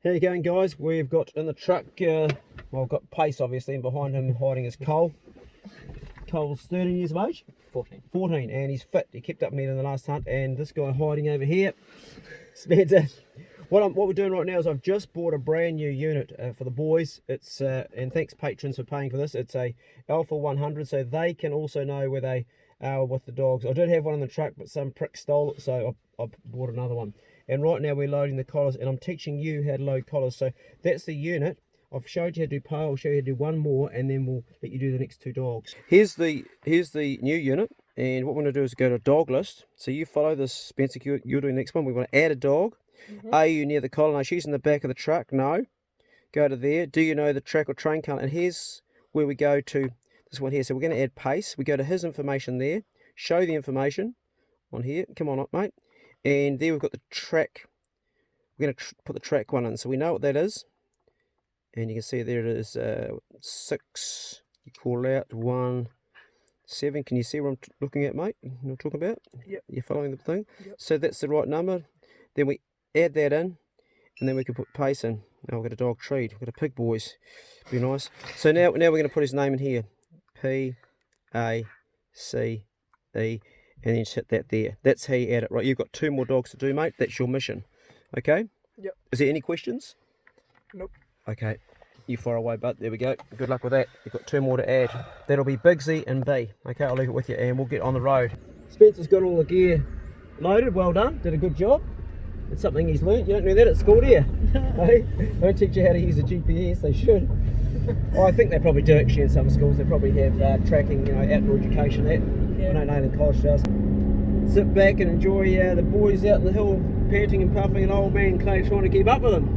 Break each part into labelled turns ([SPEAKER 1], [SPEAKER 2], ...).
[SPEAKER 1] How you going, guys? We've got in the truck, well, we've got Pace obviously, and behind him hiding is Cole. Cole's 13 years of age? 14, and he's fit. He kept up with me in the last hunt, and this guy hiding over here, Spencer. What we're doing right now is I've just bought a brand new unit for the boys. It's and thanks patrons for paying for this. It's a Alpha 100, so they can also know where they are with the dogs. I did have one in the truck, but some prick stole it, so I bought another one. And right now we're loading the collars, and I'm teaching you how to load collars. So that's the unit. I've showed you how to do pole. I'll show you how to do one more, and then we'll let you do the next two dogs. Here's the new unit, and what we're going to do is go to dog list. So you follow this, Spencer. You're doing the next one. We're going to add a dog. Are you near the collar? No, she's in the back of the truck. No. Go to there. Do you know the track or train colour? And here's where we go to this one here. So we're going to add Pace. We go to his information there. Show the information on here. Come on up, mate. And there we've got the track. We're going to put the track one in. So we know what that is. And you can see there it is 6. You call out 1, 7. Can you see what I'm looking at, mate? You know what I'm talking about?
[SPEAKER 2] Yep.
[SPEAKER 1] You're following the thing?
[SPEAKER 2] Yep.
[SPEAKER 1] So that's the right number. Then we add that in, and then we can put Pace in. Now we've got a dog treat. We've got a pig, boys. Be nice. So now we're going to put his name in here. Pace, and then just hit that there. That's how you add it. Right, you've got 2 more dogs to do, mate. That's your mission. Okay?
[SPEAKER 2] Yep.
[SPEAKER 1] Is there any questions?
[SPEAKER 2] Nope.
[SPEAKER 1] Okay. You far away, bud. There we go. Good luck with that. You've got 2 more to add. That'll be Bigsy and B. Okay, I'll leave it with you, and we'll get on the road. Spencer's got all the gear loaded. Well done. Did a good job. It's something he's learnt. You don't do that at school, do you? Hey? They don't teach you how to use a GPS. They should. Well, I think they probably do actually in some schools. They probably have tracking, you know, outdoor education. That I don't know in college does. Sit back and enjoy the boys out in the hill, panting and puffing, and old man Clay trying to keep up with them.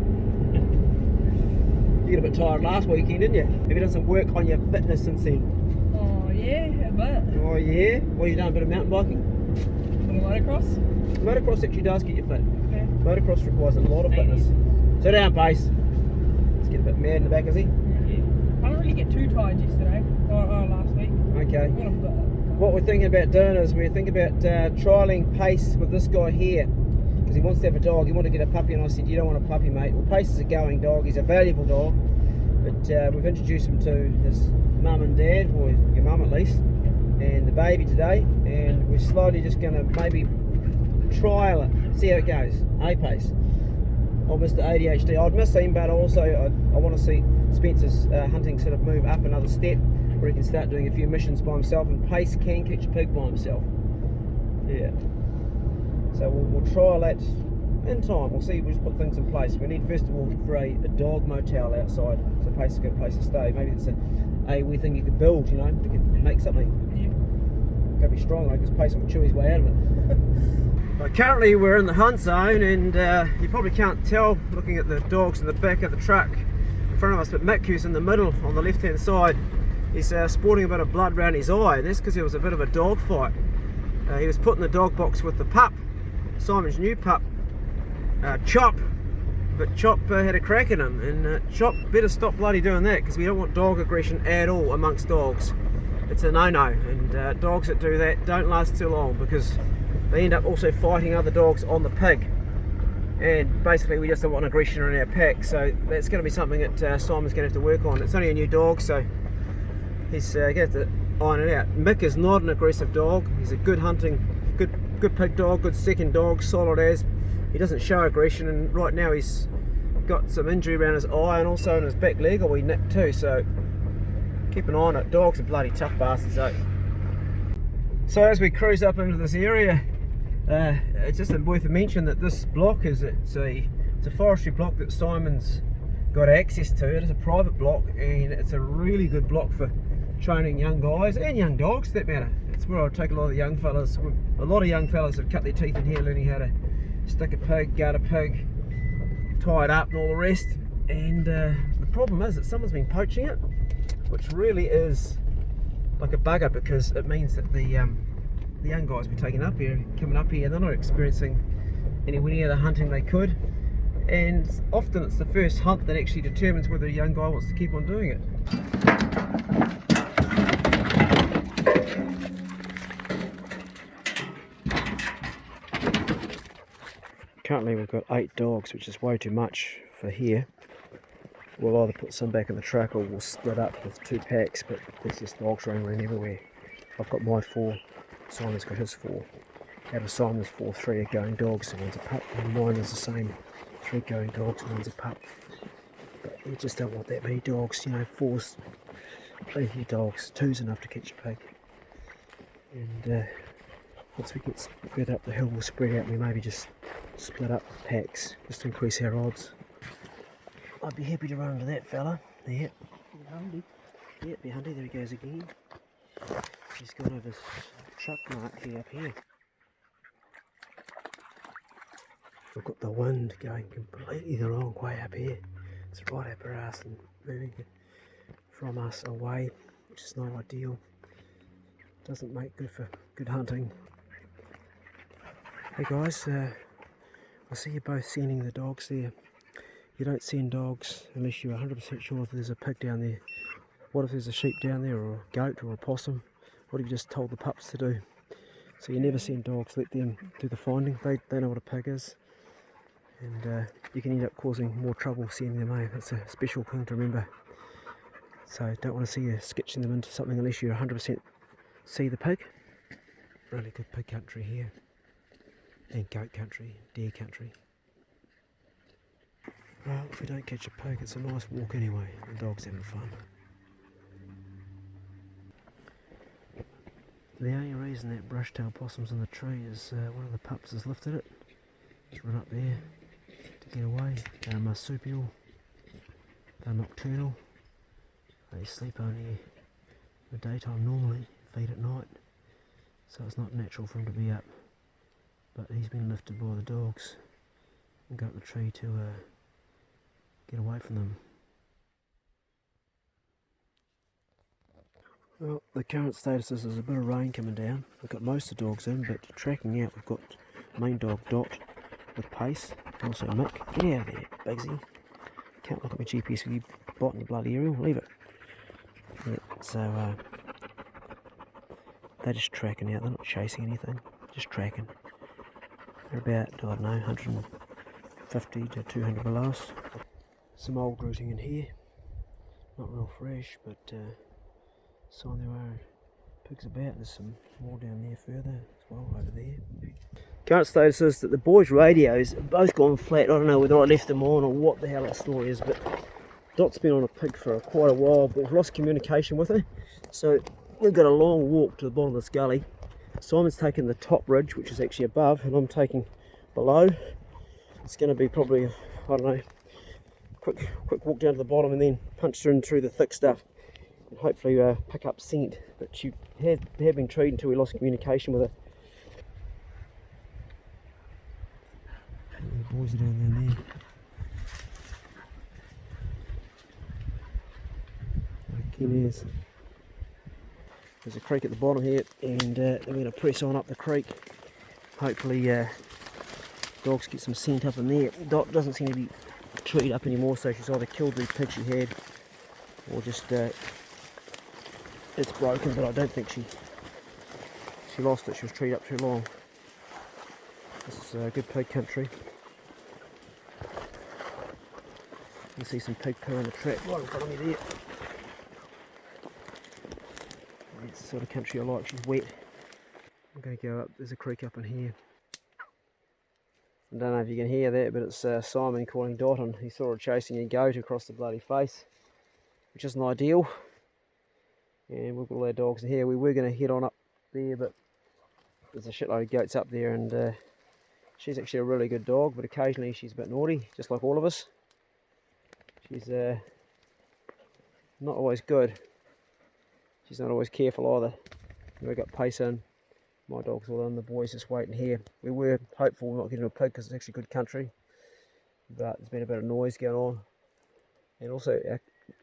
[SPEAKER 1] You got a bit tired last weekend, didn't you? Have you done some work on your fitness since then?
[SPEAKER 2] Oh yeah, a bit.
[SPEAKER 1] Oh yeah. What have you done? A bit of mountain biking?
[SPEAKER 2] Some motocross.
[SPEAKER 1] Motocross actually does get you fit.
[SPEAKER 2] Yeah.
[SPEAKER 1] Motocross requires a lot of fitness. Sit down, Pace. Let's get a bit mad in the back, is he?
[SPEAKER 2] I didn't really get too tired yesterday, or last week.
[SPEAKER 1] Okay.
[SPEAKER 2] What
[SPEAKER 1] What we're thinking about doing is we're thinking about trialling Pace with this guy here, because he wants to have a dog. He wanted to get a puppy, and I said, you don't want a puppy, mate. Well, Pace is a going dog. He's a valuable dog, but we've introduced him to his mum and dad, or your mum at least, and the baby today, and we're slowly just going to maybe trial it, see how it goes. Hey, Pace. Oh, Mr. ADHD. I'd miss him, but also I want to see Spencer's hunting sort of move up another step, where he can start doing a few missions by himself, and Pace can catch a pig by himself. Yeah. So we'll trial that in time. We'll see. We'll just put things in place. We need first of all for a dog motel outside, so Pace has got a place to stay. Maybe it's a wee thing you could build. You know, you could make something.
[SPEAKER 2] Yeah.
[SPEAKER 1] Got to be strong though, because Pace will chew his way out of it. But currently we're in the hunt zone, and you probably can't tell looking at the dogs in the back of the truck in front of us, but Mick, who's in the middle on the left hand side, he's sporting a bit of blood around his eye, and that's because there was a bit of a dog fight. He was put in the dog box with the pup, Simon's new pup, Chop, but Chop had a crack at him, and Chop better stop bloody doing that, because we don't want dog aggression at all amongst dogs. It's a no-no, and dogs that do that don't last too long, because they end up also fighting other dogs on the pig, and basically we just don't want aggression in our pack. So that's going to be something that Simon's going to have to work on. It's only a new dog, so he's going to have to iron it out. Mick is not an aggressive dog. He's a good hunting, good pig dog, good second dog, solid as. He doesn't show aggression, and right now he's got some injury around his eye and also in his back leg, or he nicked too, so keep an eye on it. Dogs are bloody tough bastards, though. So as we cruise up into this area, it's just worth a mention that this block it's a forestry block that Simon's got access to. It is a private block, and it's a really good block for training young guys and young dogs for that matter. It's where I take a lot of young fellas. A lot of young fellas have cut their teeth in here learning how to stick a pig, guard a pig, tie it up and all the rest. And the problem is that someone's been poaching it, which really is like a bugger, because it means that the young guys we're taking up here, coming up here, they're not experiencing any of the hunting they could, and often it's the first hunt that actually determines whether a young guy wants to keep on doing it. currently we've got 8 dogs, which is way too much for here. We'll either put some back in the truck or we'll split up with 2 packs, but there's just dogs running around everywhere. I've got my 4, Simon's got his 4. Out of Simon's 4, 3 are going dogs and one's a pup, and mine is the same, 3 going dogs and one's a pup. But we just don't want that many dogs, you know, 4's plenty of dogs, 2's enough to catch a pig. And once we get further up the hill, we'll spread out and we maybe just split up with packs, just to increase our odds. I'd be happy to run into that fella. Yep. Yep, behind there he goes again. He's got over his truck mark here up here. We've got the wind going completely the wrong way up here. It's right up our ass and moving from us away, which is not ideal. Doesn't make good for good hunting. Hey guys, I see you both sending the dogs there. You don't send dogs unless you're 100% sure that there's a pig down there. What if there's a sheep down there, or a goat, or a possum? What have you just told the pups to do? So you never send dogs, let them do the finding. They know what a pig is. And you can end up causing more trouble sending them away. That's a special thing to remember. So don't want to see you sketching them into something unless you 100% see the pig. Really good pig country here. And goat country, deer country. Well, if we don't catch a pig, it's a nice walk anyway. The dog's having fun. The only reason that brush-tailed possum's in the tree is one of the pups has lifted it. It's run up there to get away. They're marsupial. They're nocturnal. They sleep only in the daytime normally, feed at night. So it's not natural for him to be up. But he's been lifted by the dogs and got up the tree to get away from them. Well, the current status is there's a bit of rain coming down. We've got most of the dogs in, but tracking out we've got main dog Dot with Pace, also Mick. Get out of there, Bugsy. Can't look at my GPS with you biting the bloody aerial, leave it. Yeah, so they're just tracking out, they're not chasing anything, just tracking. They're about, I don't know, 150 to 200 below us. Some old rooting in here, not real fresh, but sign there are pigs about. There's some more down there further as well, over there. Current status is that the boys' radios have both gone flat. I don't know whether I left them on or what the hell that story is, but Dot's been on a pig for quite a while, but we've lost communication with her. So we've got a long walk to the bottom of this gully. Simon's taken the top ridge, which is actually above, and I'm taking below. It's going to be probably, I don't know, quick walk down to the bottom and then punch through the thick stuff and hopefully pick up scent. But she had been treed until we lost communication with her. The boys are down there. Again, there's a creek at the bottom here, and then we're going to press on up the creek. Hopefully dogs get some scent up in there. Dot doesn't seem to be treed up anymore, so she's either killed the pig she had or just it's broken, but I don't think she lost it. She was treed up too long. This is good pig country. You can see some pig poo on the track right in front of me there. It's the sort of country I like. She's wet. I'm going to go up. There's a creek up in here. I don't know if you can hear that, but it's Simon calling Dot, and he saw her chasing a goat across the bloody face, which isn't ideal. And we've got all our dogs in here. We were going to head on up there, but there's a shitload of goats up there, and she's actually a really good dog, but occasionally she's a bit naughty, just like all of us. She's not always good. She's not always careful either. We've got Pace in. My dog's all in, the boys just waiting here. We were hopeful we're not getting a pig because it's actually good country, but there's been a bit of noise going on. And also,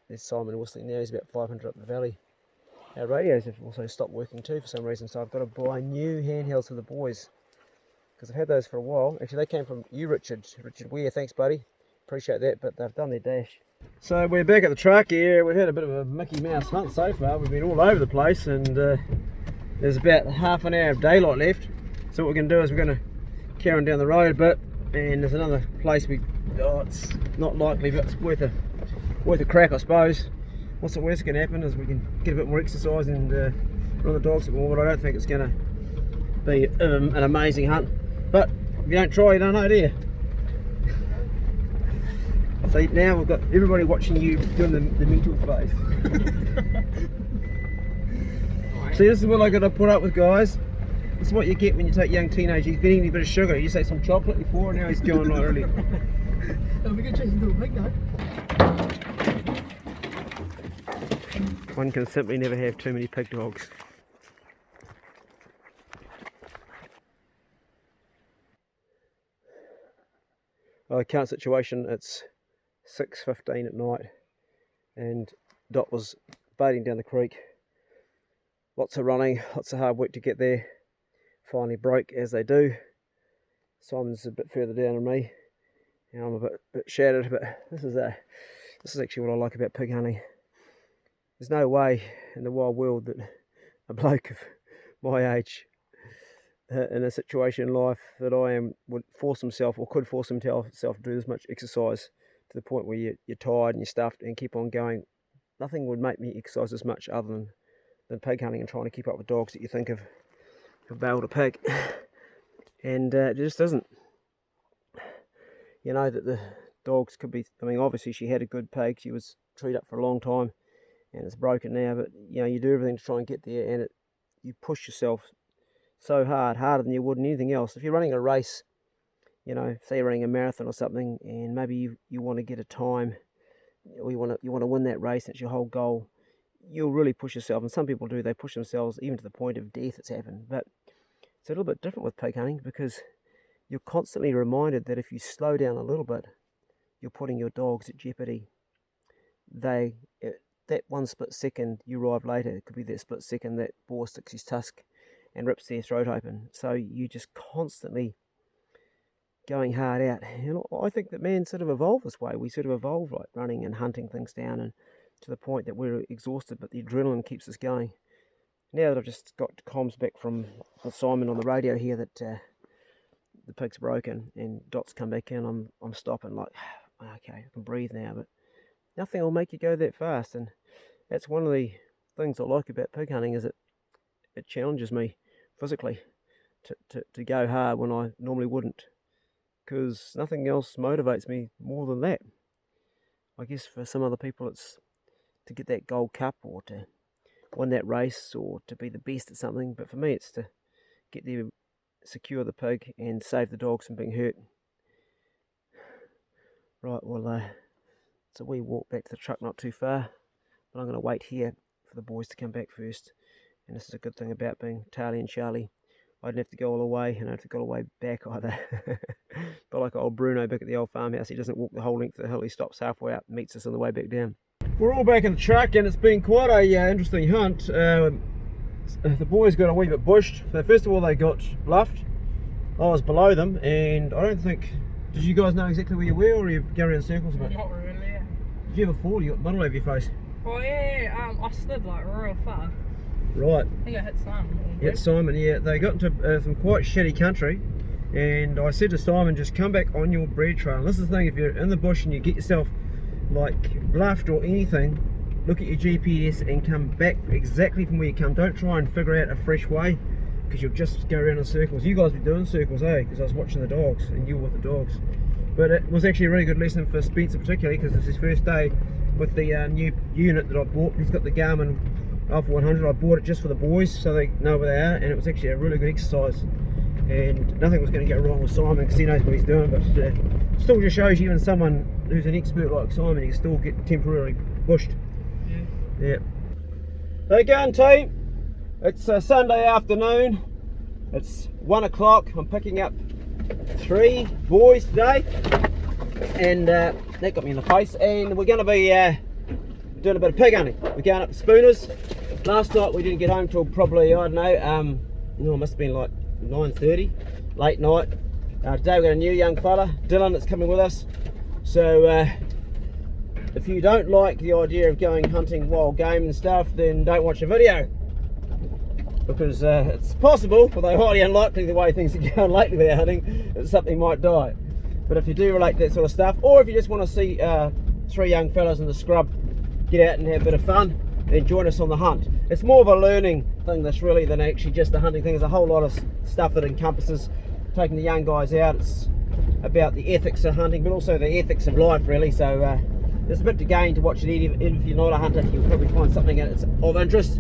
[SPEAKER 1] there's Simon whistling now, he's about 500 up the valley. Our radios have also stopped working too for some reason, so I've got to buy new handhelds for the boys, because I've had those for a while. Actually, they came from you, Richard Ware, thanks buddy, appreciate that, but they've done their dash. So we're back at the truck here. We've had a bit of a Mickey Mouse hunt so far. We've been all over the place, and there's about half an hour of daylight left. So what we're going to do is we're going to carry on down the road a bit, and there's another place it's not likely, but it's worth a crack, I suppose. What's the worst that can happen is we can get a bit more exercise and run the dogs a bit more, but I don't think it's going to be an amazing hunt. But if you don't try, you don't know, do you? So now we've got everybody watching you doing the mental phase. See, this is what I got to put up with, guys. This is what you get when you take young teenagers. He's been eating a bit of sugar. You say some chocolate before, and now he's going like really.
[SPEAKER 2] It'll be good chasing little pig though.
[SPEAKER 1] One can simply never have too many pig dogs. Well, the current situation, it's 6:15 at night, and Dot was boating down the creek. Lots of running, lots of hard work to get there. Finally broke, as they do. Simon's a bit further down than me. You know, I'm a bit shattered, but this is actually what I like about pig hunting. There's no way in the wild world that a bloke of my age in a situation in life that I am would force himself or could force himself to do this much exercise to the point where you're tired and you're stuffed and keep on going. Nothing would make me exercise as much other than pig hunting and trying to keep up with dogs that you think of bale to pig. And it just isn't. You know that the dogs could be, I mean, obviously she had a good pig, she was treed up for a long time and it's broken now, but you know, you do everything to try and get there, and you push yourself so hard, harder than you would in anything else. If you're running a race, you know, say you're running a marathon or something, and maybe you want to get a time, or you want to win that race, and it's your whole goal, you'll really push yourself. And some people do, they push themselves even to the point of death. It's happened. But it's a little bit different with pig hunting, because you're constantly reminded that if you slow down a little bit, you're putting your dogs at jeopardy. That one split second you arrive later, it could be that split second that boar sticks his tusk and rips their throat open. So you just constantly going hard out. And I think that man sort of evolved this way. We sort of evolved like running and hunting things down, and to the point that we're exhausted, but the adrenaline keeps us going. Now that I've just got comms back from Simon on the radio here that the pig's broken and Dot's come back in, I'm stopping like, okay, I can breathe now, but nothing will make you go that fast. And that's one of the things I like about pig hunting, is it challenges me physically to go hard when I normally wouldn't, because nothing else motivates me more than that. I guess for some other people it's to get that gold cup or to win that race or to be the best at something, but for me it's to get there, secure the pig and save the dogs from being hurt. Right, well it's a wee walk back to the truck, not too far, but I'm going to wait here for the boys to come back first. And this is a good thing about being Charlie and Charlie. I didn't have to go all the way, and I don't have to go all the way back either. But like old Bruno back at the old farmhouse, he doesn't walk the whole length of the hill, he stops halfway up and meets us on the way back down. We're all back in the truck, and it's been quite a interesting hunt. The boys got a wee bit bushed. So first of all, they got bluffed. I was below them, and I don't think... Did you guys know exactly where you were, or are you going around circles a bit?
[SPEAKER 2] Not really.
[SPEAKER 1] Did you ever fall? You got mud all over your face?
[SPEAKER 2] Oh yeah, I slid like real far.
[SPEAKER 1] Right.
[SPEAKER 2] I think I hit Simon.
[SPEAKER 1] Yeah, Simon, yeah. They got into some quite shitty country, and I said to Simon, just come back on your bread trail. And this is the thing, if you're in the bush and you get yourself like bluffed or anything, look at your GPS and come back exactly from where you come. Don't try and figure out a fresh way, because you'll just go around in circles. You guys be doing circles, eh? Because I was watching the dogs and you were with the dogs. But it was actually a really good lesson for Spencer particularly, because it's his first day with the new unit that I bought. He's got the Garmin Alpha 100. I bought it just for the boys so they know where they are, and it was actually a really good exercise. And nothing was going to go wrong with Simon, because he knows what he's doing. But still just shows you, even someone who's an expert like Simon, he can still get temporarily bushed. Yeah. How you going, team? It's a Sunday afternoon. It's 1 o'clock. I'm picking up 3 boys today, and that got me in the face. And we're going to be doing a bit of pig hunting. We're going up to Spooners. Last night we didn't get home till probably, I don't know, it must have been like 9:30, late night. Today we've got a new young fella, Dylan, that's coming with us. So if you don't like the idea of going hunting wild game and stuff, then don't watch the video, because it's possible, although highly unlikely the way things are going lately with our hunting, that something might die. But if you do relate to that sort of stuff, or if you just want to see 3 young fellas in the scrub get out and have a bit of fun, then join us on the hunt. It's more of a learning thing this really than actually just a hunting thing. There's a whole lot of stuff that encompasses taking the young guys out. It's about the ethics of hunting, but also the ethics of life really. So there's a bit to gain to watch it. Even if you're not a hunter, you'll probably find something that's of interest.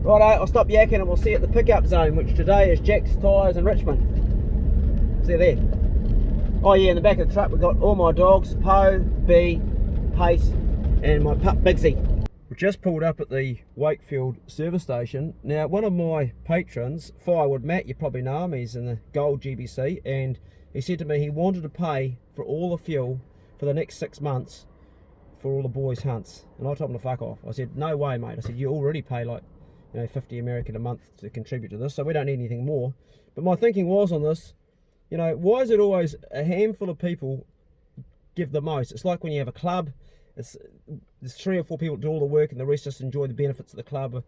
[SPEAKER 1] Righto, I'll stop yakking and we'll see you at the pickup zone, which today is Jack's Tyres in Richmond. See you there. Oh yeah, in the back of the truck we've got all my dogs, Poe, Bee, Pace and my pup Bigsy. We just pulled up at the Wakefield service station. Now one of my patrons, Firewood Matt, you probably know him, he's in the Gold GBC, and he said to me he wanted to pay for all the fuel for the next 6 months for all the boys' hunts. And I told him to fuck off. I said, no way mate. I said, you already pay like 50 American a month to contribute to this, so we don't need anything more. But my thinking was on this, why is it always a handful of people give the most? It's like when you have a club, there's 3 or 4 people do all the work and the rest just enjoy the benefits of the club.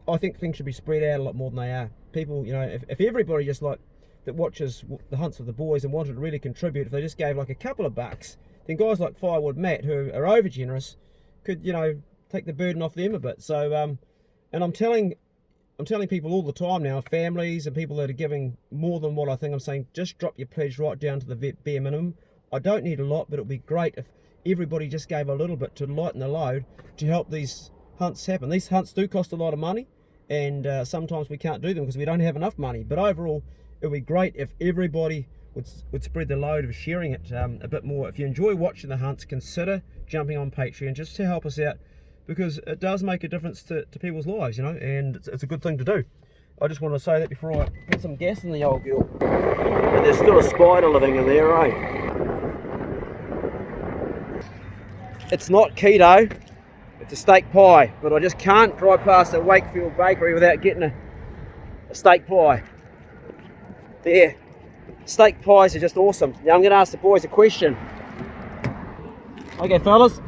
[SPEAKER 1] I think things should be spread out a lot more than they are. People, if everybody just like that watches the hunts with the boys and wanted to really contribute, if they just gave like a couple of bucks, then guys like Firewood Matt, who are over generous, could take the burden off them a bit. So and I'm telling people all the time now, families and people that are giving more than what I think, I'm saying just drop your pledge right down to the bare minimum. I don't need a lot, but it would be great if everybody just gave a little bit to lighten the load to help these hunts happen. These hunts do cost a lot of money, and sometimes we can't do them because we don't have enough money. But overall, it would be great if everybody would spread the load of sharing it a bit more. If you enjoy watching the hunts, consider jumping on Patreon just to help us out, because it does make a difference to people's lives, and it's a good thing to do. I just want to say that before I put some gas in the old girl. And there's still a spider living in there, eh? It's not keto, it's a steak pie, but I just can't drive past a Wakefield bakery without getting a steak pie. There, steak pies are just awesome. Now I'm going to ask the boys a question. Okay fellas,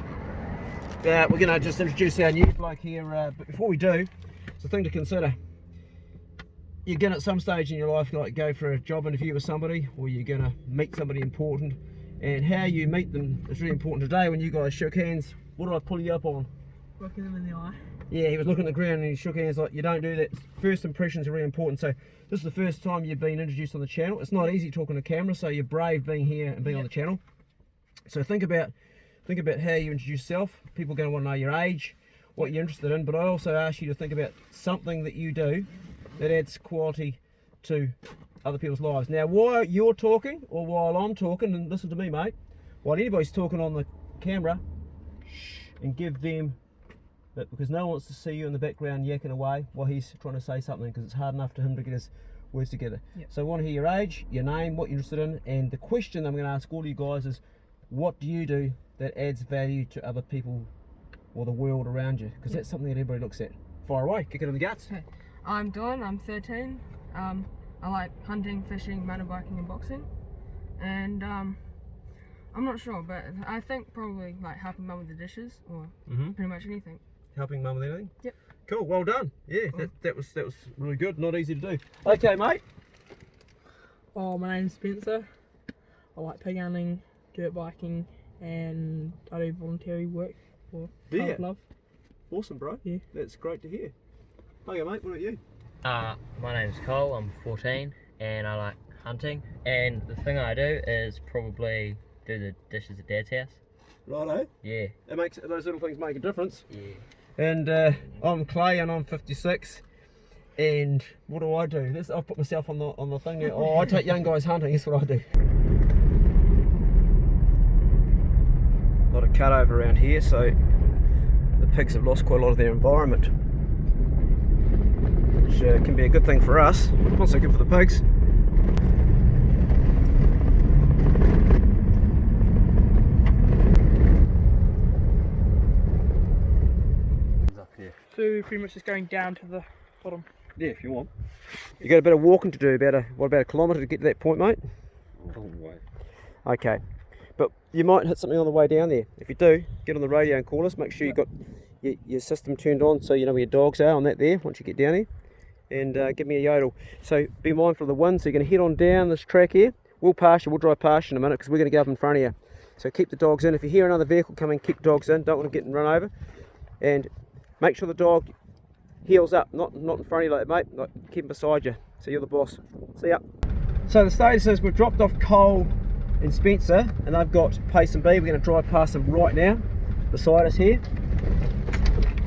[SPEAKER 1] we're going to just introduce our new bloke here, but before we do, it's a thing to consider. You're going to at some stage in your life go for a job interview with somebody, or you're going to meet somebody important, and how you meet them is really important. Today when you guys shook hands, what did I pull you up on?
[SPEAKER 2] Looking them in the eye.
[SPEAKER 1] Yeah, he was looking at the ground and he shook hands. Like, you don't do that. First impressions are really important. So this is the first time you've been introduced on the channel. It's not easy talking to camera, so you're brave being here and being on the channel. So think about how you introduce yourself. People are going to want to know your age, what you're interested in, but I also ask you to think about something that you do that adds quality to other people's lives. Now, while you're talking, or while I'm talking, and listen to me, mate, while anybody's talking on the camera, and give them that, because no one wants to see you in the background yakking away while he's trying to say something, because it's hard enough for him to get his words together. Yep. So I want to hear your age, your name, what you're interested in, and the question I'm going to ask all of you guys is, what do you do that adds value to other people or the world around you? Because that's something that everybody looks at. Fire away, kick it in the guts.
[SPEAKER 2] Okay. I'm Dawn, I'm 13. I like hunting, fishing, motorbiking and boxing. And I'm not sure, but I think probably like helping mum with the dishes, or pretty much anything.
[SPEAKER 1] Helping mum with anything?
[SPEAKER 2] Yep.
[SPEAKER 1] Cool, well done. Yeah, that was really good, not easy to do. Okay, mate.
[SPEAKER 2] Oh, my name's Spencer. I like pig hunting, dirt biking, and I do voluntary work for Club Love.
[SPEAKER 1] Awesome, bro.
[SPEAKER 2] Yeah.
[SPEAKER 1] That's great to hear. Okay, mate, what about you?
[SPEAKER 3] My name's Cole, I'm 14 and I like hunting, and the thing I do is probably do the dishes at Dad's house.
[SPEAKER 1] Righto.
[SPEAKER 3] Yeah.
[SPEAKER 1] Those little things make a difference.
[SPEAKER 3] Yeah.
[SPEAKER 1] And I'm Clay and I'm 56. And what do I do? I'll put myself on the thing here. Oh, I take young guys hunting, that's what I do. A lot of cut over around here, so the pigs have lost quite a lot of their environment, which can be a good thing for us, also good for the pigs.
[SPEAKER 2] So we're pretty much just going down to the bottom.
[SPEAKER 1] Yeah, if you want. You got a bit of walking to do. What about a kilometre to get to that point, mate?
[SPEAKER 4] A long way.
[SPEAKER 1] Okay, but you might hit something on the way down there. If you do, get on the radio and call us. Make sure you got your system turned on, so you know where your dogs are on that there once you get down here. And give me a yodel. So be mindful of the wind. So you're going to head on down this track here. We'll pass you, we'll drive past you in a minute because we're going to go up in front of you. So keep the dogs in. If you hear another vehicle coming, keep the dogs in. Don't want them getting run over. And make sure the dog heels up, not in front of you like that, mate. Like, keep him beside you. So you're the boss. See ya. So the status is we've dropped off Cole and Spencer, and they've got Pace and B. We're going to drive past them right now, beside us here.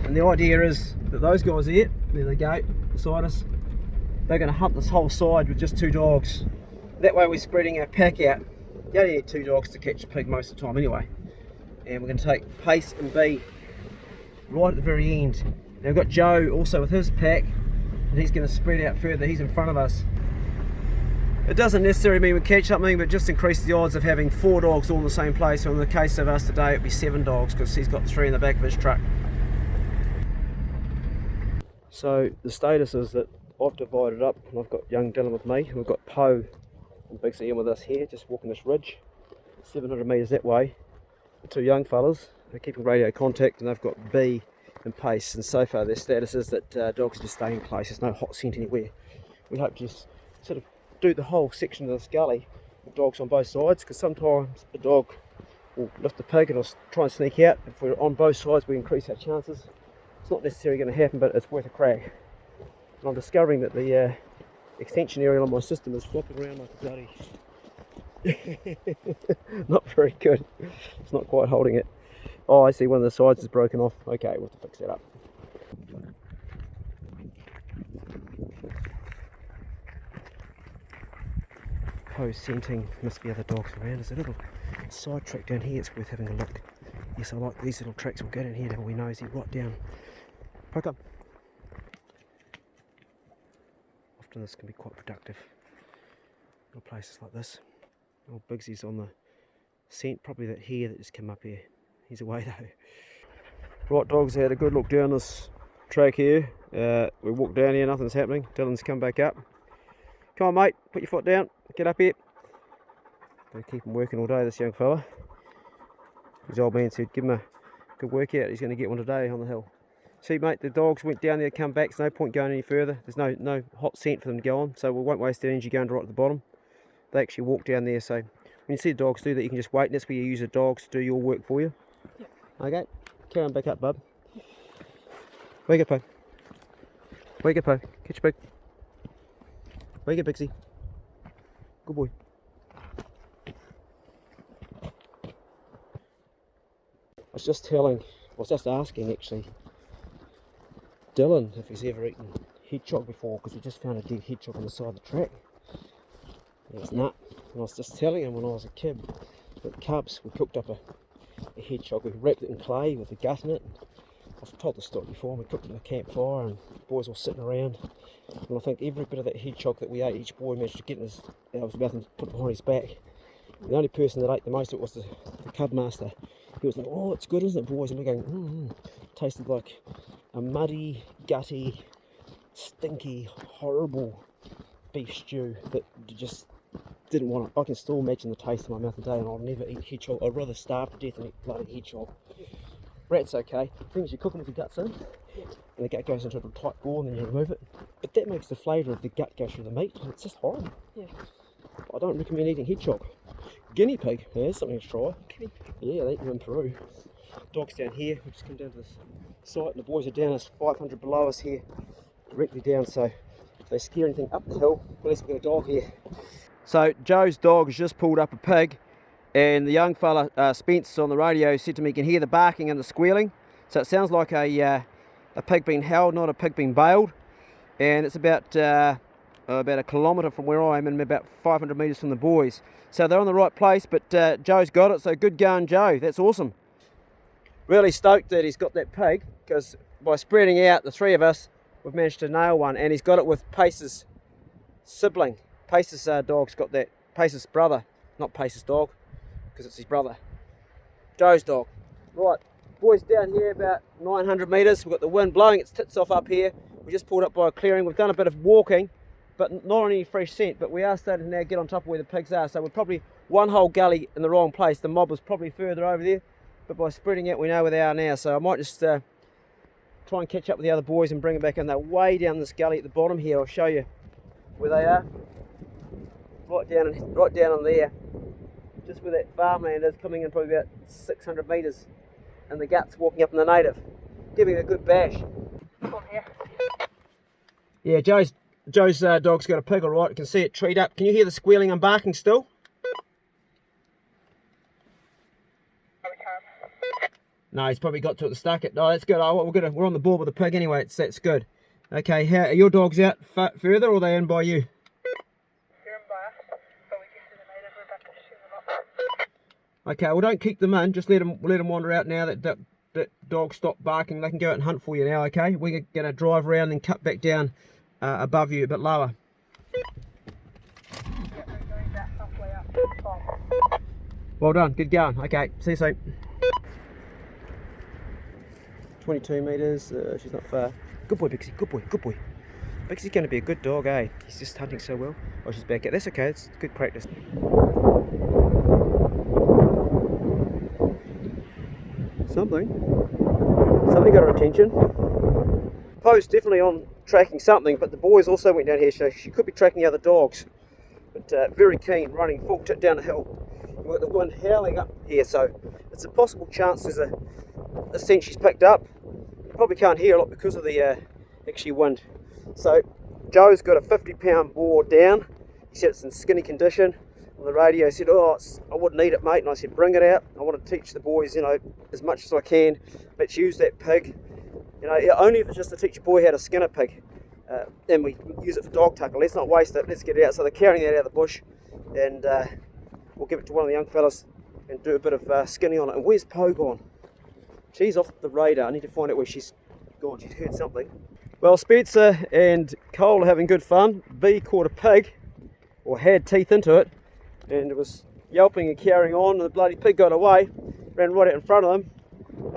[SPEAKER 1] And the idea is that those guys here, there they go, beside us, they're going to hunt this whole side with just 2 dogs. That way we're spreading our pack out. You only need 2 dogs to catch a pig most of the time anyway. And we're going to take Pace and B right at the very end. Now we've got Joe also with his pack, and he's going to spread out further. He's in front of us. It doesn't necessarily mean we catch something, but just increase the odds of having 4 dogs all in the same place. So in the case of us today, it'd be 7 dogs because he's got 3 in the back of his truck. So the status is that I've divided up, and I've got young Dylan with me, and we've got Poe and Big C with us here, just walking this ridge, 700 metres that way. The 2 young fellas, they're keeping radio contact, and they've got B and Pace, and so far their status is that dogs are just staying in place. There's no hot scent anywhere. We hope to just sort of do the whole section of this gully with dogs on both sides, because sometimes a dog will lift the pig and it'll try and sneak out. If we're on both sides, we increase our chances. It's not necessarily going to happen, but it's worth a crack. And I'm discovering that the extension area on my system is flopping around like a bloody not very good. It's not quite holding it. Oh, I see, one of the sides is broken off. Okay, we'll have to fix that up. Post scenting, must be other dogs around. There's a little side track down here, it's worth having a look. Yes, I like these little tracks. We'll go down here and have a wee nosy right down. Poke up. Often this can be quite productive. Little places like this. Old Bigsy's on the scent, probably that hare that just came up here. He's away though. Right, dogs, had a good look down this track here. We walked down here, nothing's happening. Dylan's come back up. Come on, mate, put your foot down. Get up here. Gonna keep him working all day, this young fella. His old man said, give him a good workout. He's going to get one today on the hill. See, mate, the dogs went down there, come back. There's no point going any further. There's no hot scent for them to go on, so we won't waste their energy going right to the bottom. They actually walk down there, so when you see the dogs do that, you can just wait, and that's where you use the dogs to do your work for you. Yep. Okay, carry on back up, bub. Where you go, Poe? Where you go, Poe? Catch your pig. Where you go, Pixie? Good boy. I was just asking actually, Dylan if he's ever eaten hedgehog before, because we just found a dead hedgehog on the side of the track. And it's nut. And I was just telling him when I was a kid, at Cubs, we cooked up a hedgehog. We wrapped it in clay with the gut in it. I've told the story before. We cooked it in a campfire, and the boys were sitting around. And I think every bit of that hedgehog that we ate, each boy managed to get in his mouth and put it behind his back. The only person that ate the most of it was the cub master. He was like, "Oh, it's good, isn't it, boys?" And we're going, Tasted like a muddy, gutty, stinky, horrible beef stew that just didn't want to. I can still imagine the taste in my mouth today, and I'll never eat hedgehog. I'd rather starve to death than eat bloody hedgehog. Rat's okay. The thing is, you cook it with the guts in, and the gut goes into a tight ball, and then you remove it. But that makes the flavour of the gut go through the meat, and it's just horrible. Yeah. I don't recommend eating hedgehog. Guinea pig, there's something to try. Yeah, they eat them in Peru. Dogs down here, we just come down to this site, and the boys are down us 500 below us here, directly down, so if they scare anything up the hill, well, at least we've got a dog here. So Joe's dog has just pulled up a pig, and the young fella, Spence, on the radio said to me, you can hear the barking and the squealing, so it sounds like a pig being held, not a pig being bailed, and it's about a kilometre from where I am and about 500 metres from the boys. So they're on the right place, but Joe's got it, so good going, Joe. That's awesome. Really stoked that he's got that pig, because by spreading out, the 3 of us, we've managed to nail one, and he's got it with Pace's sibling. Pace's dog's got that, Pace's brother, not Pace's dog, because it's his brother. Joe's dog. Right, boys down here about 900 metres. We've got the wind blowing its tits off up here. We just pulled up by a clearing. We've done a bit of walking, but not on any fresh scent, but we are starting to now get on top of where the pigs are, so we're probably one whole gully in the wrong place. The mob was probably further over there, but by spreading out we know where they are now, so I might just try and catch up with the other boys and bring them back in. They're way down this gully at the bottom here. I'll show you where they are. right down in there, just where that farmland is, coming in probably about 600 metres, and the guts walking up in the native, giving it a good bash. On here. Yeah, Joe's dog's got a pig, all right. You can see it treed up. Can you hear the squealing and barking still? No, he's probably got to it and stuck it. No, that's good. Oh, we're on the board with the pig anyway. That's good. Okay, how are your dogs out further, or are they in by you?
[SPEAKER 2] They're in by us, but we get to the native, we're about to shoot them up.
[SPEAKER 1] Okay, well, don't keep them in. Just let them wander out now that dog stopped barking. They can go out and hunt for you now. Okay, we're gonna drive around and cut back down above you, a bit lower. Well done. Good going. Okay, see you soon. 22 metres, she's not far. Good boy, Bixie, good boy, good boy. Bixie's going to be a good dog, eh? He's just hunting so well. Oh, she's back out. That's okay, it's good practice. Something got her attention. Poe's definitely on tracking something, but the boys also went down here, so she could be tracking the other dogs. But very keen, running full tit down the hill. We've got the wind howling up here, so it's a possible chance there's a scent she's picked up. You probably can't hear a lot because of the actually wind. So Joe's got a 50-pound boar down. He said it's in skinny condition. On the radio he said, oh, I wouldn't eat it, mate. And I said, bring it out. I want to teach the boys, you know, as much as I can. Let's use that pig. You know, only if it's just to teach a boy how to skin a pig. Then we use it for dog tucker. Let's not waste it. Let's get it out. So they're carrying that out of the bush, and we'll give it to one of the young fellas and do a bit of skinning on it. And where's Poe gone? She's off the radar. I need to find out where she's gone. She's heard something. Well, Spencer and Cole are having good fun. B caught a pig, or had teeth into it, and it was yelping and carrying on, and the bloody pig got away, ran right out in front of them.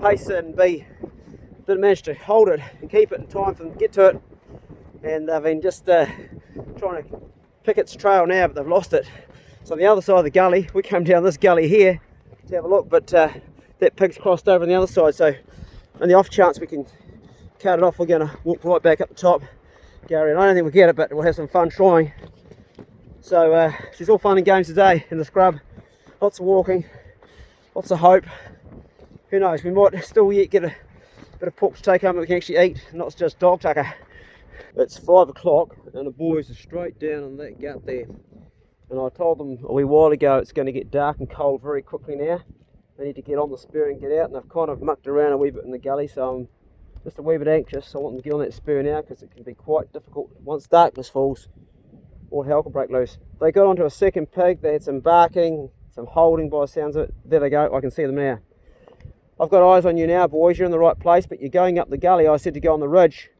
[SPEAKER 1] Pace and B didn't manage to hold it and keep it in time for them to get to it, and they've been just trying to pick its trail now, but they've lost it. So on the other side of the gully, we came down this gully here to have a look, but that pig's crossed over on the other side, so on the off chance we can cut it off, we're going to walk right back up the top, Gary, and I don't think we'll get it, but we'll have some fun trying. So it's all fun and games today in the scrub. Lots of walking, lots of hope. Who knows, we might still yet get a bit of pork to take home that we can actually eat, not just dog tucker. It's 5 o'clock and the boys are straight down in that gut there. And I told them a wee while ago it's going to get dark and cold very quickly now. They need to get on the spur and get out, and they've kind of mucked around a wee bit in the gully, so I'm just a wee bit anxious. I want them to get on that spur now because it can be quite difficult once darkness falls. All hell can break loose. They got onto a second pig. They had some barking, some holding by the sounds of it. There they go, I can see them now. I've got eyes on you now, boys. You're in the right place, but you're going up the gully. I said to go on the ridge.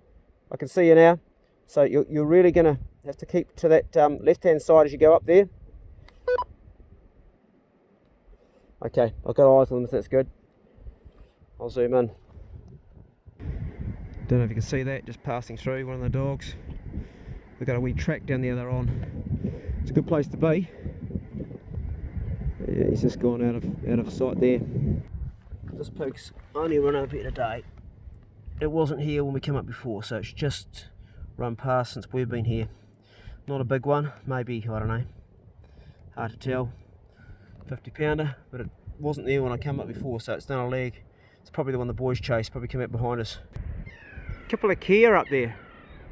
[SPEAKER 1] I can see you now. So you're really going to have to keep to that left-hand side as you go up there. Okay, I've got eyes on them, so that's good. I'll zoom in. Don't know if you can see that, just passing through one of the dogs. We've got a wee track down there they're on. It's a good place to be. Yeah, he's just gone out of sight there. This pig's only run up here today. It wasn't here when we came up before, so it's just run past since we've been here. Not a big one, maybe, I don't know, hard to tell, 50 pounder, but it wasn't there when I came up before, so it's done a leg. It's probably the one the boys chased, probably came out behind us. Couple of Kia up there,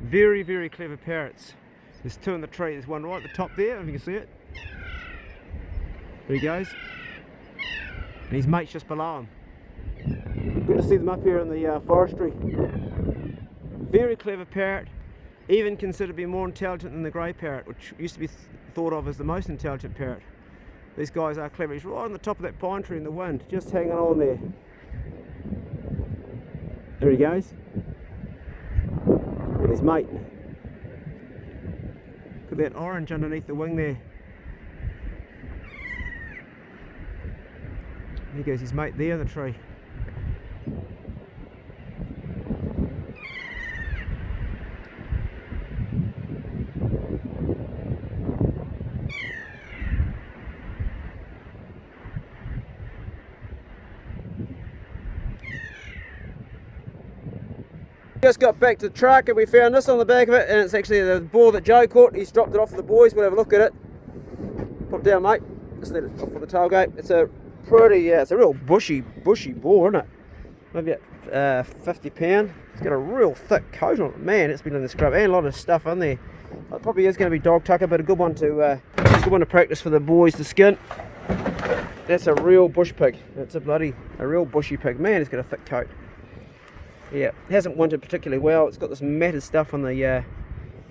[SPEAKER 1] very, very clever parrots. There's two in the tree, there's one right at the top there, if you can see it. There he goes, and his mate's just below him. Good to see them up here in the forestry. Very clever parrot, even considered to be more intelligent than the grey parrot, which used to be thought of as the most intelligent parrot. These guys are clever. He's right on the top of that pine tree in the wind, just hanging on there. There he goes. With his mate. Look at that orange underneath the wing there. There goes his mate there in the tree. Just got back to the truck and we found this on the back of it, and it's actually the boar that Joe caught. He's dropped it off for the boys. We'll have a look at it. it down, mate. Just let it off on the tailgate. It's a pretty, it's a real bushy boar, isn't it? Maybe at 50 pound. It's got a real thick coat on it. Man, it's been in the scrub and a lot of stuff in there. It probably is going to be dog tucker, but a good one to practice for the boys to skin. That's a real bush pig. It's a real bushy pig. Man, it's got a thick coat. Yeah, it hasn't wintered particularly well. It's got this matted stuff on the, I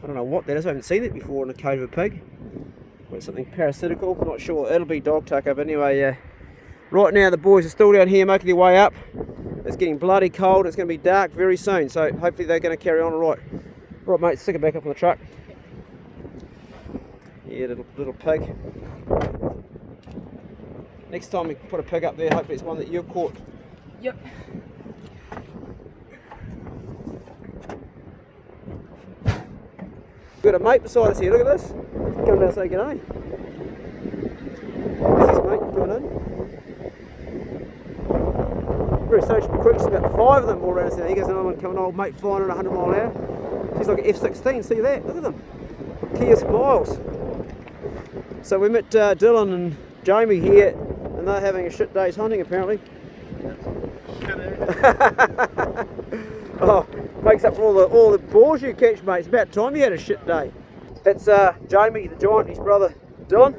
[SPEAKER 1] don't know what that is. I haven't seen it before in the coat of a pig. It's something parasitical, not sure. It'll be dog tucker, but anyway, right now the boys are still down here making their way up. It's getting bloody cold. It's going to be dark very soon, so hopefully they're going to carry on all right. Right, mate, stick it back up on the truck. Yeah, little pig. Next time we put a pig up there, hopefully it's one that you've caught.
[SPEAKER 2] Yep.
[SPEAKER 1] We've got a mate beside us here, look at this. Come down and say g'day. This is mate coming in. Very sociable creatures, about 5 of them all around us now. Here goes another one coming, old mate flying at 100 mile an hour. She's like an F-16, see that? Look at them. Kia Smiles. So we met Dylan and Jamie here, and they're having a shit day's hunting apparently. Oh, makes up for all the boars you catch, mate. It's about time you had a shit day. That's Jamie, the giant, his brother Dylan.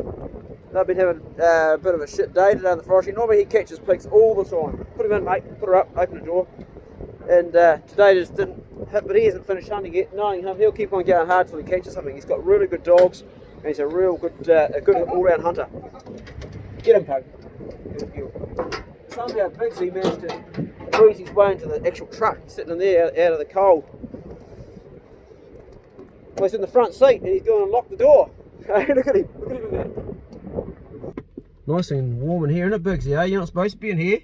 [SPEAKER 1] They've been having a bit of a shit day today in the forestry. Normally he catches pigs all the time. Put him in, mate. Put her up. Open the door. And today just didn't hit, but he hasn't finished hunting yet. Knowing him, he'll keep on going hard till he catches something. He's got really good dogs, and he's a real good, all-round hunter. Get him, Pug. Somehow Bigsy managed to freeze his way into the actual truck, sitting in there out of the cold. Well, he's in the front seat and he's going to unlock the door. Hey, look at him in there. Nice and warm in here, isn't it, Bigsy? Eh? You're not supposed to be in here.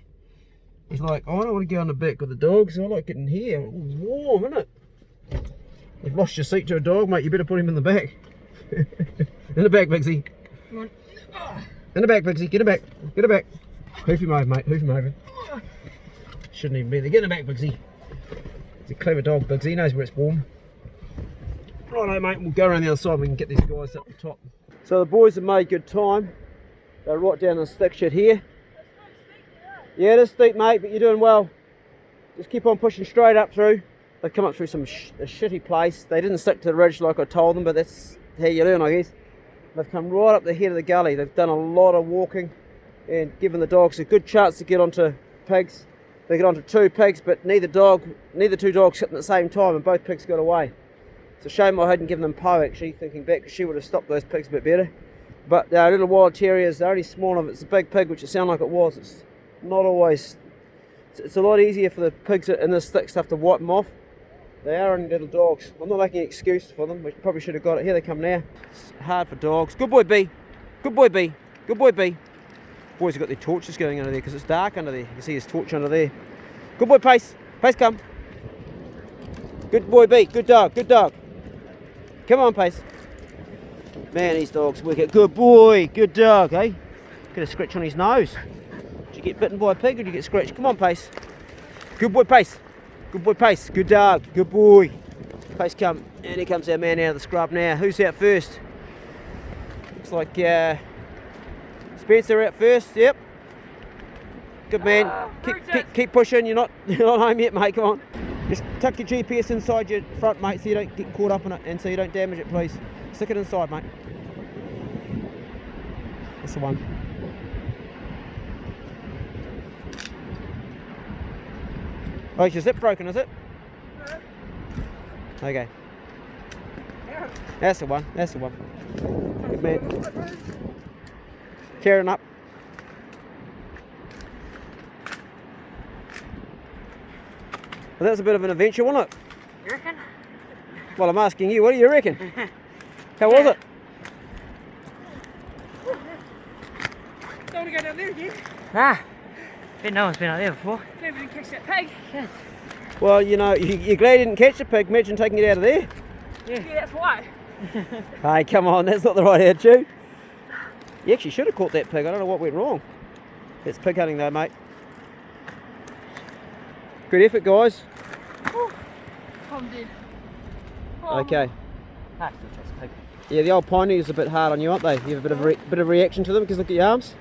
[SPEAKER 1] He's like, oh, I don't want to go on the back with the dogs. I like getting here. It's warm, isn't it? You've lost your seat to a dog, mate. You better put him in the back. In the back, Bigsy.
[SPEAKER 2] Come on.
[SPEAKER 1] In the back, Bigsy. Get him back. Get him back. Hoof him over, mate. Hoof him over. Shouldn't even be there. Get him back, Bigsy. He's a clever dog, Bigsy. He knows where it's warm. Righto, mate. We'll go around the other side and we can get these guys up the top. So the boys have made good time. They're right down this thick shit here. Yeah, it is steep, mate, but you're doing well. Just keep on pushing straight up through. They've come up through a shitty place. They didn't stick to the ridge like I told them, but that's how you learn, I guess. They've come right up the head of the gully. They've done a lot of walking and given the dogs a good chance to get onto pigs. They get onto 2 pigs, but neither 2 dogs hit at the same time, and both pigs got away. It's a shame I hadn't given them Poe, actually, thinking back, because she would have stopped those pigs a bit better. But they're little wild terriers. They're only small enough. It's a big pig, which it sounded like it was. It's not always. It's a lot easier for the pigs in this thick stuff to wipe them off. They are only little dogs. I'm not making an excuse for them. We probably should have got it. Here they come now. It's hard for dogs. Good boy, B. Good boy, B. Good boy, B. Boys have got their torches going under there because it's dark under there. You can see his torch under there. Good boy, Pace. Pace, come. Good boy, B. Good dog. Good dog. Come on, Pace. Man, these dogs wicked. Good boy. Good dog, eh? Get a scratch on his nose. Did you get bitten by a pig or did you get scratched? Come on, Pace. Good boy, Pace. Good boy, Pace. Good dog. Good boy. Pace, come. And here comes our man out of the scrub now. Who's out first? Looks like Spencer out first. Yep. Good man. Keep pushing. You're not home yet, mate. Come on. Just tuck your GPS inside your front, mate, so you don't get caught up in it and so you don't damage it, please. Stick it inside, mate. That's the one. Oh, is your zip broken, is it? No. Okay. That's the one. That's the one. Good man. Tearing up. Well, that was a bit of an adventure, wasn't it?
[SPEAKER 2] You reckon?
[SPEAKER 1] Well, I'm asking you, what do you reckon? How was it?
[SPEAKER 2] Don't want to go down there again.
[SPEAKER 3] Ah, bet no one's been out there before.
[SPEAKER 2] Glad we didn't catch that pig.
[SPEAKER 3] Yeah.
[SPEAKER 1] Well, you know, you're glad you didn't catch the pig. Imagine taking it out of there.
[SPEAKER 2] Yeah, that's why.
[SPEAKER 1] Hey, come on, that's not the right attitude. You actually should have caught that pig. I don't know what went wrong. It's pig hunting though, mate. Good effort, guys.
[SPEAKER 2] Oh, I'm dead. Oh,
[SPEAKER 1] Okay.
[SPEAKER 3] Ah, still chase a pig.
[SPEAKER 1] Yeah, the old pine needles are a bit hard on you, aren't they? You have a bit of reaction to them because look at your arms.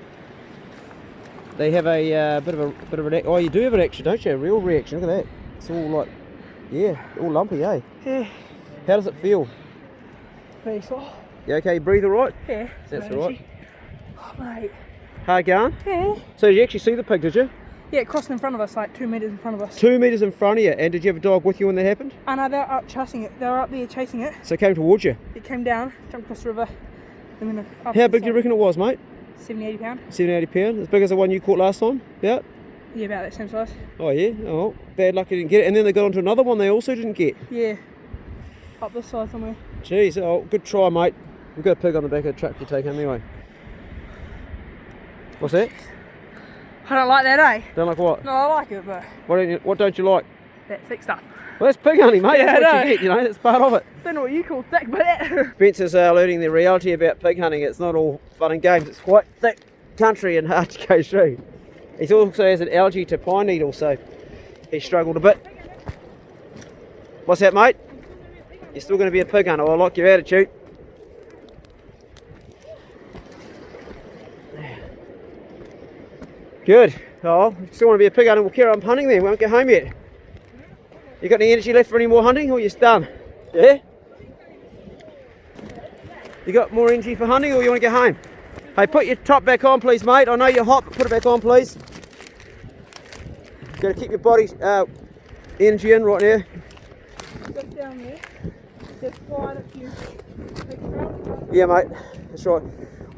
[SPEAKER 1] They have a bit of an. Oh, you do have an reaction, don't you? A real reaction. Look at that. It's all like, yeah, all lumpy, eh?
[SPEAKER 2] Yeah.
[SPEAKER 1] How does it feel?
[SPEAKER 2] Pretty sore.
[SPEAKER 1] You okay? You breathe all right?
[SPEAKER 2] Yeah.
[SPEAKER 1] That's all right.
[SPEAKER 2] Oh, mate.
[SPEAKER 1] Hard going?
[SPEAKER 2] Yeah.
[SPEAKER 1] So you actually see the pig, did you?
[SPEAKER 2] Yeah, it crossed in front of us, like 2 metres in front of us.
[SPEAKER 1] 2 metres in front of you. And did you have a dog with you when that happened?
[SPEAKER 2] Oh no, they were up chasing it. They were up there chasing it.
[SPEAKER 1] So it came towards you?
[SPEAKER 2] It came down, jumped across the river, and then up.
[SPEAKER 1] How big do you reckon it was, mate?
[SPEAKER 2] 70-80 pound.
[SPEAKER 1] 70-80 pound? As big as the one you caught last time? Yeah?
[SPEAKER 2] Yeah, about that same size.
[SPEAKER 1] Oh yeah? Oh, bad luck you didn't get it. And then they got onto another one they also didn't get.
[SPEAKER 2] Yeah. Up this side somewhere.
[SPEAKER 1] Jeez, oh, good try, mate. We've got a pig on the back of the truck to take home anyway. What's that?
[SPEAKER 2] I don't like that, eh?
[SPEAKER 1] Don't like what?
[SPEAKER 2] No, I like it, but
[SPEAKER 1] What don't you like?
[SPEAKER 2] that thick stuff.
[SPEAKER 1] Well, that's pig hunting, mate.
[SPEAKER 2] Yeah,
[SPEAKER 1] That's what
[SPEAKER 2] I know.
[SPEAKER 1] you get, you know. That's part of it.
[SPEAKER 2] Don't know what you call thick, but that.
[SPEAKER 1] Spencer's learning the reality about pig hunting. It's not all fun and games. It's quite thick country and hard to go through. He also has an allergy to pine needles, so he struggled a bit. What's that, mate? You're still going to be a pig hunter. I like your attitude. Good. Oh, you still want to be a pig hunter? We'll carry on hunting then. We won't get home yet. You got any energy left for any more hunting, or you done? Yeah? You got more energy for hunting, or you want to get home? Hey, put your top back on, please, mate. I know you're hot, but put it back on, please. You've got to keep your body energy in right now.
[SPEAKER 2] Get down there. There's quite a few big trout.
[SPEAKER 1] Yeah, mate. That's right.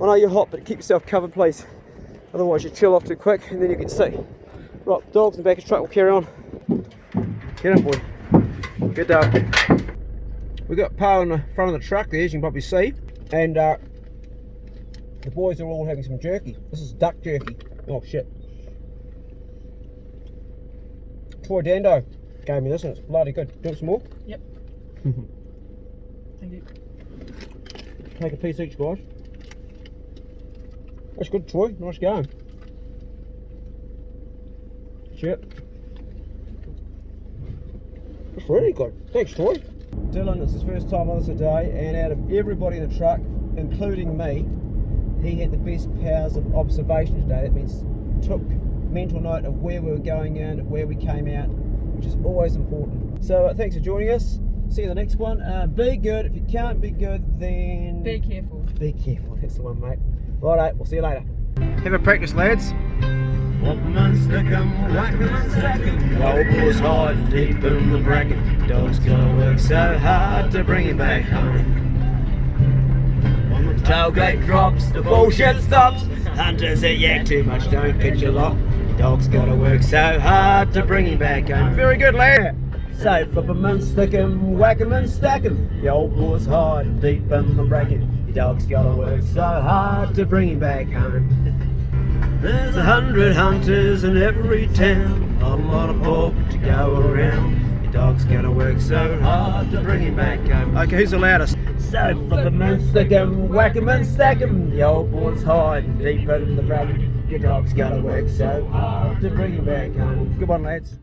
[SPEAKER 1] I know you're hot, but keep yourself covered, please. Otherwise, you chill off too quick, and then you get sick. Right, dogs in the back of the truck will carry on. Get in, boy. Good dog. We've got Pale in the front of the truck there, as you can probably see. And the boys are all having some jerky. This is duck jerky. Oh, shit. Troy Dando gave me this, and it's bloody good. Do you want some more?
[SPEAKER 2] Yep. Thank you.
[SPEAKER 1] Take a piece each, guys. That's good, Troy. Nice going. Shit. That's really good. Thanks, Troy. Dylan, it's his first time on this today, and out of everybody in the truck, including me, he had the best powers of observation today. That means took mental note of where we were going in, where we came out, which is always important. So thanks for joining us. See you in the next one. Be good. If you can't be good, then
[SPEAKER 2] Be careful.
[SPEAKER 1] be careful. That's the one, mate. Righto, we'll see you later. Have a practice, lads.
[SPEAKER 4] Whack 'em and stick 'em, whack 'em and stack 'em. The old boy's hard, deep in the bracket. Dog's gonna work so hard to bring him back home. When the tailgate drops, the bullshit stops. Hunters that yak too much don't catch a lot. Dog's gotta work so hard to bring him back home.
[SPEAKER 1] Very good, lad.
[SPEAKER 4] So flip 'em and stick 'em, whack 'em and stack 'em. The old boy's hard and deep in the bracket. Your dog's gotta work so hard to bring him back home. There's 100 hunters in every town, not a lot of pork to go around. Your dog's gotta work so hard to bring him back home.
[SPEAKER 1] Okay, who's the loudest?
[SPEAKER 4] So flip 'em and stick 'em, whack 'em and stack 'em. The old boy's hard and deep in the bracket. Your dog's gotta work so hard to bring him back home.
[SPEAKER 1] Good one, lads.